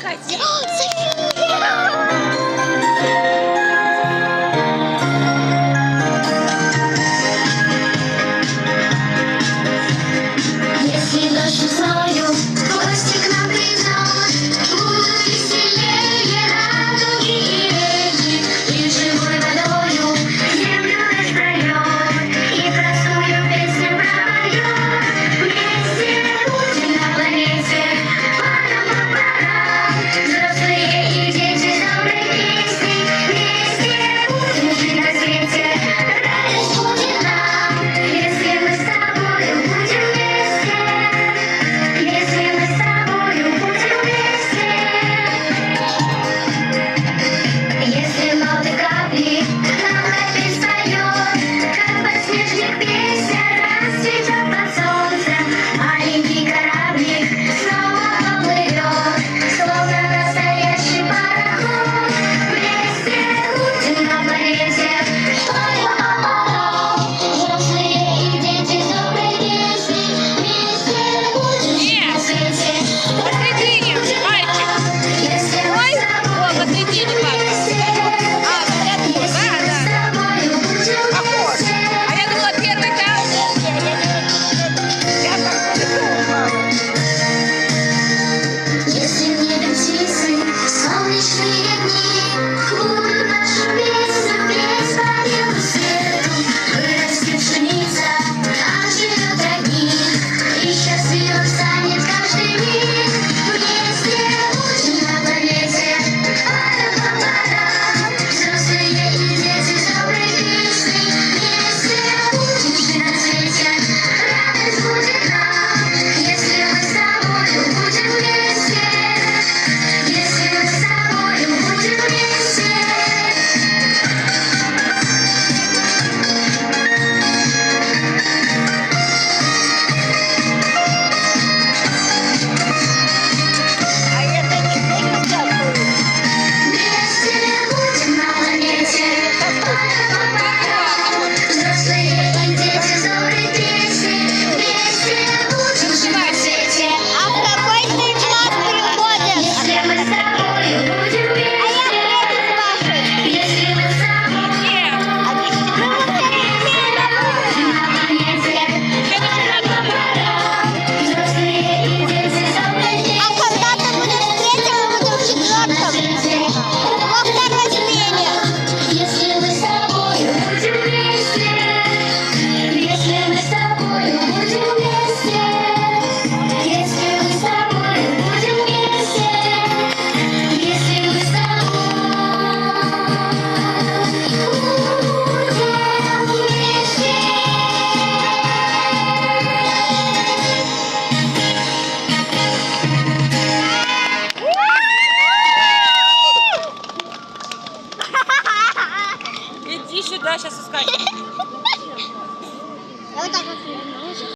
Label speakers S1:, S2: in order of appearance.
S1: приходи.
S2: Если дождь весною в гости к нам придет, будут веселее радуги и реки, и живой водою землю распролет, и простую песню пропоет. Вместе будем на планете, пара-па-пара, взрослые и дети с доброй песней. Вместе будем жить на свете, радость будет нам, если мы с тобою будем вместе. Если мы с тобою будем вместе. Если ноты капли нам опять споет, как подснежник песня расцветет под солнцем, маленький кораблик снова поплывет, словно настоящий пароход. Вместе будем на планете, взрослые и дети с доброй песней. Вместе будем жить на свете,
S1: Посредине, мальчик.
S2: если мы
S1: Ой,
S2: с тобой
S1: о, посредине, папа. А, вот это, да, да. Похож. А я думала, первый там. Я так подумала.
S2: Если в небе птицы, солнечные дни будут нашу песню петь по белу свету, вырастет пшеница, оживет родник, и счастливым станет каждый миг. Вместе будем на планете, пара-па-пара, взрослые и дети с доброй песней. Вместе будем жить на свете, радость будет нам, если мы с тобою будем вместе. Если мы с тобою будем вместе.
S1: А это не сильно такой.
S2: Вместе будем на планете, пара-па-пара, взрослые и дети с доброй песней. Вместе будем жить на свете.
S3: А в какой ты класс приходишь?
S2: Если мы с тобою будем
S3: А я в
S2: вместе.
S3: третий класс.
S2: Если мы с тобой
S1: Нет.
S3: Мы во второй
S2: будем на планете, пара-па-пара, взрослые и дети с доброй песней.
S3: А когда ты будешь в третьем, мы будем в четвертом. Во второй смене.
S2: Если мы с тобою будем вместе, если мы с тобою будем вместе, если мы с тобою будем вместе, если мы с
S1: Иди сюда, сейчас искать.
S3: Я вот так вот.